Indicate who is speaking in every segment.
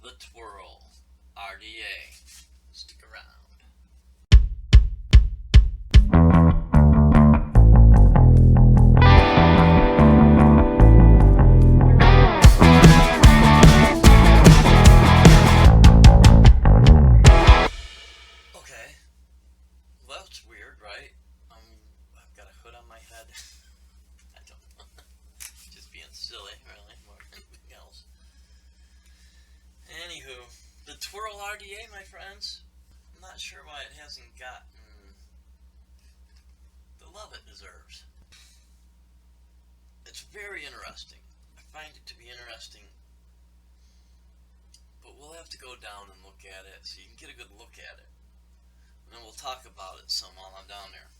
Speaker 1: the Twirl RDA. Stick around. Okay. Well, that's weird, right? I've got a hood on my head. I don't know. Just being silly, really, more than anything else. Anywho, the Twirl RDA, my friends. I'm not sure why it hasn't gotten the love it deserves. It's very interesting. I find it to be interesting. But we'll have to go down and look at it so you can get a good look at it. And then we'll talk about it some while I'm down there.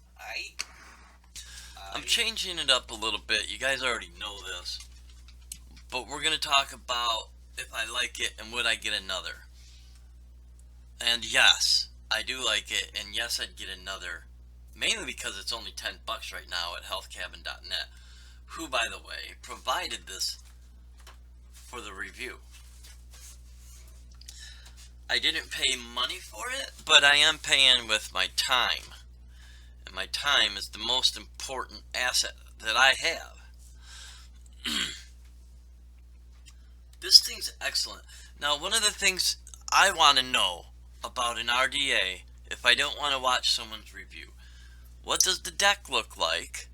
Speaker 1: I'm changing it up a little bit. You guys already know this. But we're going to talk about if I like it and would I get another. And yes, I do like it. And yes, I'd get another. Mainly because it's only $10 right now at healthcabin.net. Who, by the way, provided this for the review. I didn't pay money for it, but I am paying with my time. And my time is the most important asset that I have. This thing's excellent. Now, one of the things I want to know about an RDA, if I don't want to watch someone's review, what does the deck look like?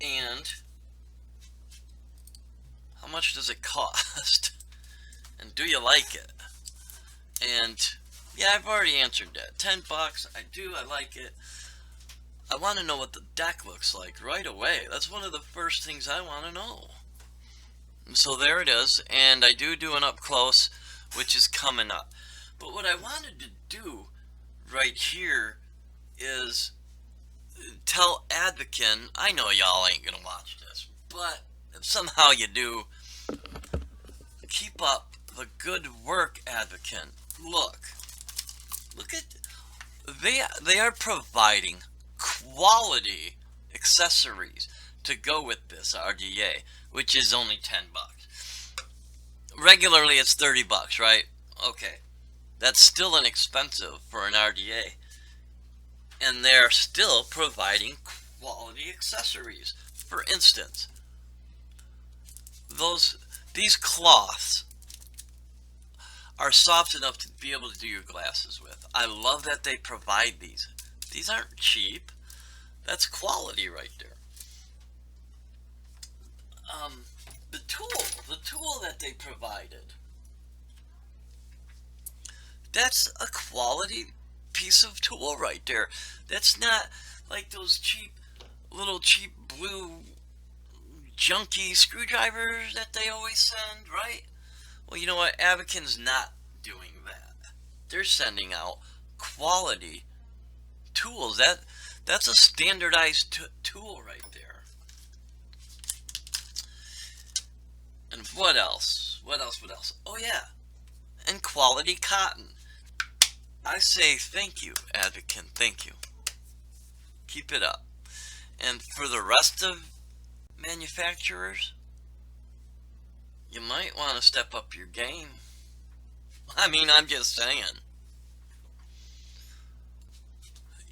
Speaker 1: And how much does it cost? And do you like it? And yeah, I've already answered that. $10, I like it. I want to know what the deck looks like right away. That's one of the first things I want to know. And so there it is, and I do an up close, which is coming up. But what I wanted to do right here is tell Advken, I know y'all ain't gonna watch this, but if somehow you do, keep up the good work, Advken. Look at, they are providing quality accessories to go with this RDA, which is only $10. Regularly it's $30, right? Okay, that's still inexpensive for an RDA, and they're still providing quality accessories. For instance, these cloths are soft enough to be able to do your glasses with. I love that they provide these. These aren't cheap. That's quality right there. The tool that they provided, that's a quality piece of tool right there. That's not like those little cheap blue junky screwdrivers that they always send, right? Well, you know what? Advken's not doing that. They're sending out quality tools. That's a standardized tool right there. And what else? What else? Oh yeah, and quality cotton. I say thank you, Advken. Thank you. Keep it up. And for the rest of manufacturers, you might want to step up your game. I mean, I'm just saying.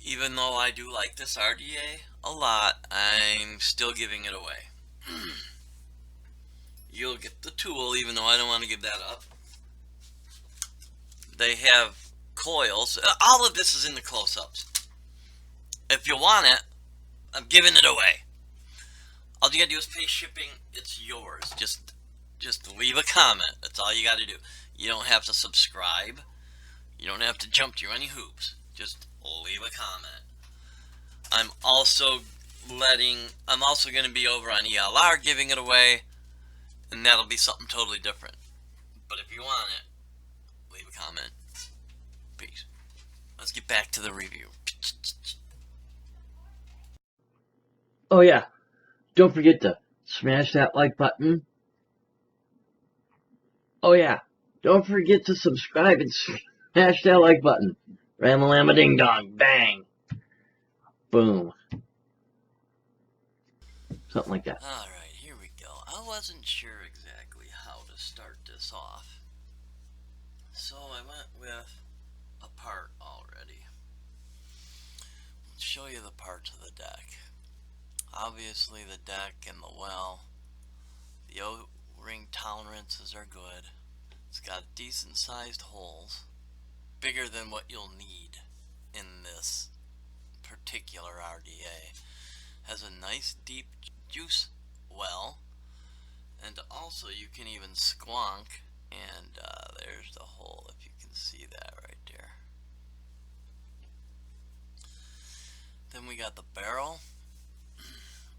Speaker 1: Even though I do like this RDA a lot, I'm still giving it away. You'll get the tool, even though I don't want to give that up. They have coils. All of this is in the close-ups. If you want it, I'm giving it away. All you gotta do is pay shipping. It's yours. Just leave a comment. That's all you gotta do. You don't have to subscribe. You don't have to jump through any hoops. Just leave a comment. I'm also going to be over on ELR giving it away, and that'll be something totally different. But if you want it, leave a comment. Peace. Let's get back to the review.
Speaker 2: Oh yeah, don't forget to smash that like button. Oh yeah, don't forget to subscribe and smash that like button. Ram-a-lam-a ding dong, bang, boom. Something like that.
Speaker 1: Alright, here we go. wasn't sure exactly how to start this off, so I went with a part already. I'll show you the parts of the deck. Obviously the deck and the well, the O-ring tolerances are good. It's got decent sized holes, bigger than what you'll need in this particular RDA. Has a nice deep juice well, and also you can even squonk, and there's the hole, if you can see that right there. Then we got the barrel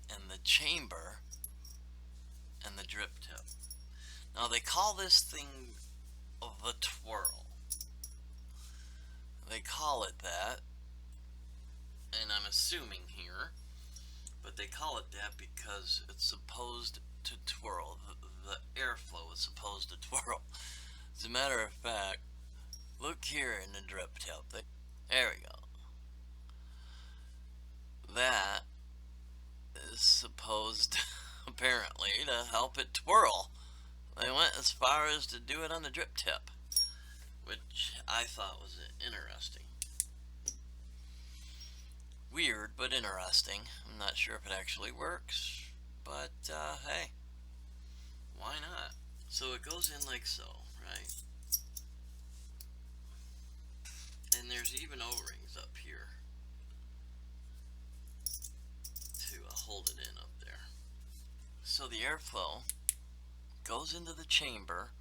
Speaker 1: and the chamber and the drip tip. Now they call this thing the Twirl. They call it that, and I'm assuming here, but they call it that because it's supposed to twirl. The airflow is supposed to twirl. As a matter of fact, look here in the drip tip. There we go. That is supposed, apparently, to help it twirl. They went as far as to do it on the drip tip, which I thought was interesting. Weird, but interesting. I'm not sure if it actually works, but hey, why not? So it goes in like so, right? And there's even O-rings up here to hold it in up there. So the airflow goes into the chamber,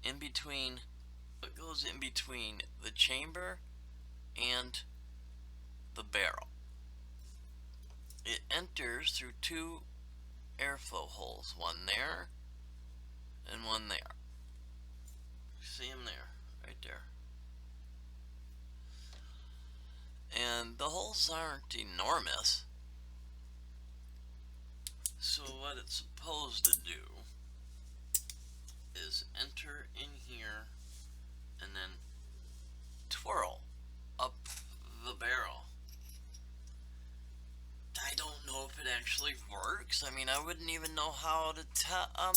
Speaker 1: it goes in between the chamber and the barrel. It enters through two airflow holes, one there and one there. See them there, right there. And the holes aren't enormous, so what it's supposed to do is enter in here and then twirl up the barrel. I don't know if it actually works. I mean, I wouldn't even know how to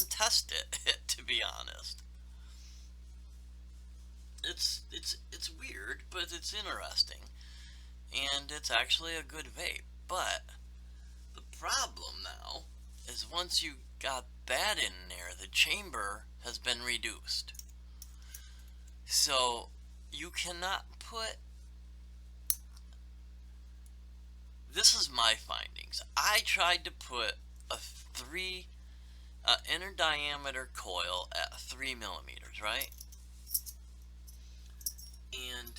Speaker 1: test it, to be honest. It's weird, but it's interesting, and it's actually a good vape. But the problem now is once you got that in there, the chamber has been reduced. So you cannot put, this is my findings. I tried to put a inner diameter coil at 3 millimeters, right? And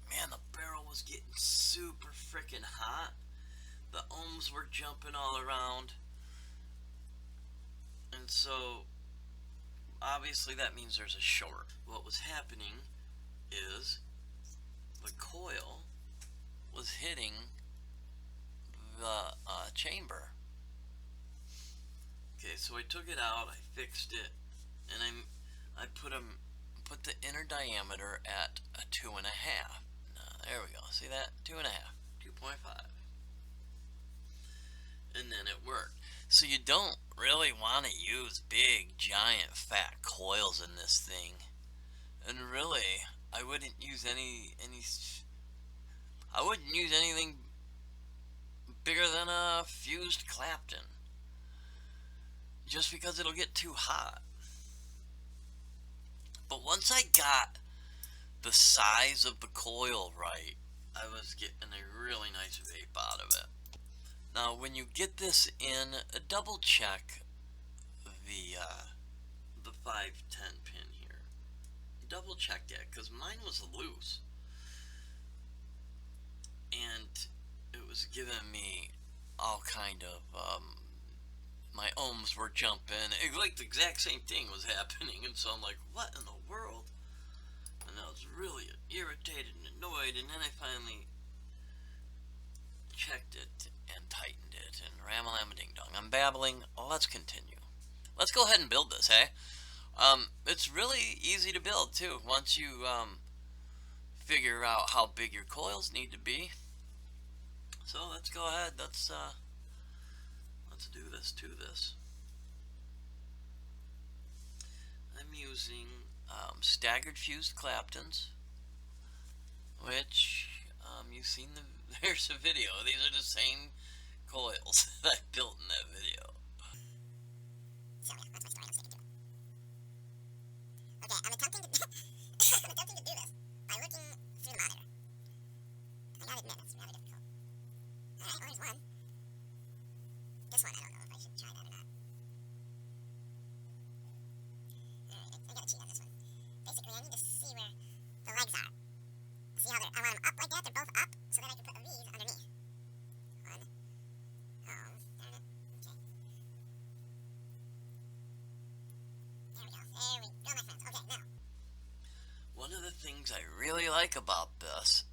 Speaker 1: man, the barrel was getting super freaking hot. The ohms were jumping all around. And so obviously that means there's a short. What was happening is the coil was hitting the chamber. Okay, so I took it out, I fixed it, and I put the inner diameter at a 2.5. There we go. See that? 2.5, 2.5, and then it worked. So you don't really want to use big, giant, fat coils in this thing. And really, I wouldn't use I wouldn't use anything bigger than a fused Clapton, just because it'll get too hot. But once I got the size of the coil right, I was getting a really nice vape out of it. Now, when you get this in, double check the 510 pin here. Double check that, because mine was loose, and it was giving me all kind of my ohms were jumping. It, like the exact same thing was happening, and so I'm like, what in the world? And I was really irritated and annoyed, and then I finally checked it and tightened it, and ram-a-lam-a-ding-dong. I'm babbling. Let's continue. Let's go ahead and build this, hey? It's really easy to build, too, once you figure out how big your coils need to be. So let's go ahead. Let's do this to this. I'm using staggered fused Claptons, which you've seen there's a video. These are the same coils that I built in that video.
Speaker 3: So yeah, that's my story. I'm sticking to it. Okay, I'm attempting to I'm attempting to do this by looking through the monitor. I gotta admit, it's rather difficult. Alright, well, there's one. This one, I don't know if I should try that or not. Alright, I gotta cheat on this one. Basically, I need to see where the legs are. See how I want them up like that? They're both up, so then I can put a lead underneath. One. Oh, darn it. Okay. There we go. There we go, my friends. Okay, now.
Speaker 1: One of the things I really like about this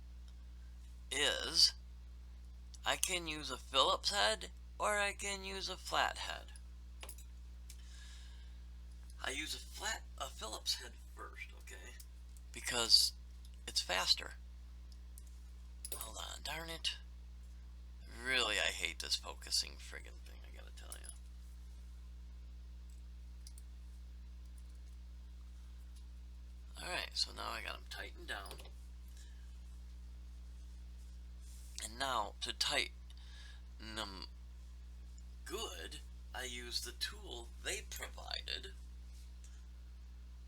Speaker 1: is I can use a Phillips head or I can use a flat head. I use a Phillips head first, okay? Because it's faster. Hold on, darn it. Really, I hate this focusing friggin' thing, I gotta tell you. Alright, so now I got them tightened down. And now, to tighten them good, I use the tool they provided,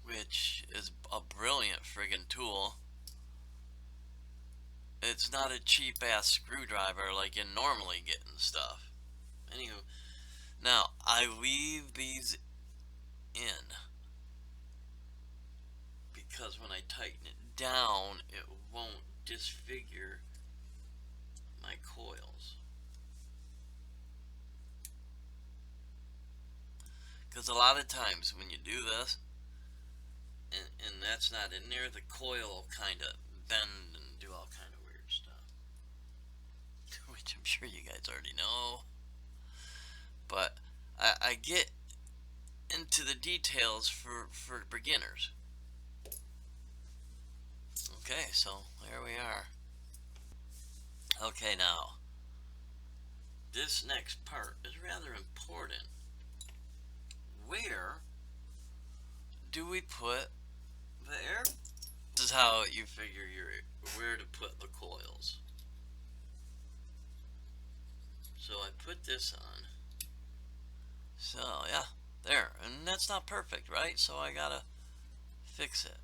Speaker 1: which is a brilliant friggin' tool. It's not a cheap-ass screwdriver like you normally get and stuff. Anywho, now, I leave these in because when I tighten it down, it won't disfigure my coils. Because a lot of times when you do this, and that's not in there, the coil will kind of bend and do all kind of weird stuff. Which I'm sure you guys already know. But I get into the details for beginners. Okay, so there we are. Okay, now, this next part is rather important. Where do we put the air? This is how you figure where to put the coils. So I put this on. So yeah, there, and that's not perfect, right? So I gotta fix it.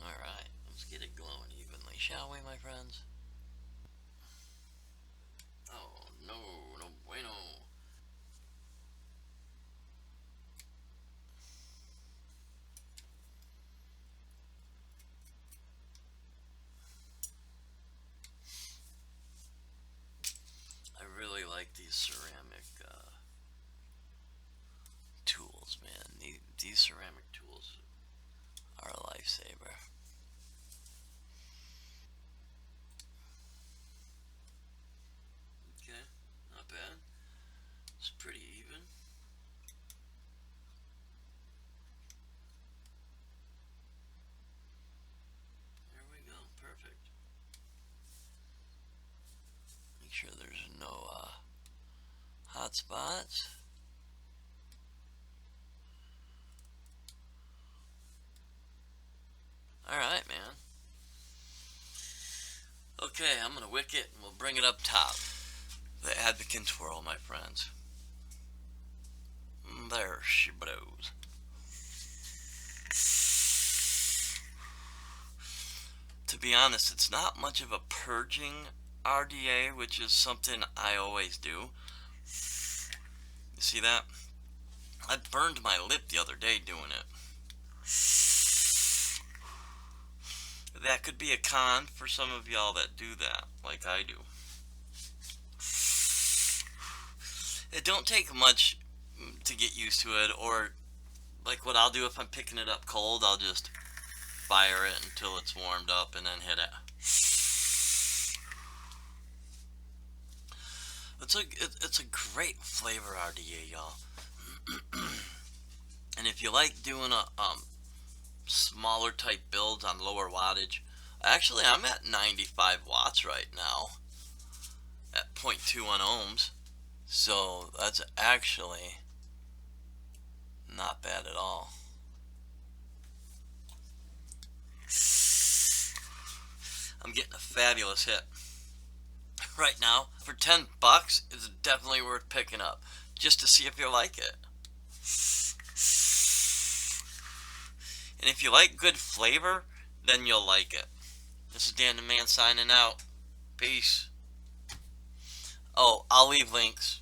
Speaker 1: Alright, let's get it glowing evenly, shall we, my friends? Oh, no, no bueno. I really like these ceramic tools, man. These ceramic tools are a lifesaver. Okay, not bad. It's pretty even. There we go, perfect. Make sure there's no hot spots. Alright, man. Okay, I'm gonna wick it and we'll bring it up top. The Advken twirl, my friends. There she blows. To be honest, it's not much of a purging RDA, which is something I always do. You see that? I burned my lip the other day doing it. that could be a con for some of y'all that do that, like I do. It don't take much to get used to it, or like what I'll do if I'm picking it up cold, I'll just fire it until it's warmed up and then hit it. It's a great flavor RDA, y'all. And if you like doing a smaller type builds on lower wattage, actually I'm at 95 watts right now at 0.21 ohms, so that's actually not bad at all. I'm getting a fabulous hit right now. For 10 bucks, it's definitely worth picking up just to see if you like it. And if you like good flavor, then you'll like it. This is Dan the Man signing out. Peace. Oh, I'll leave links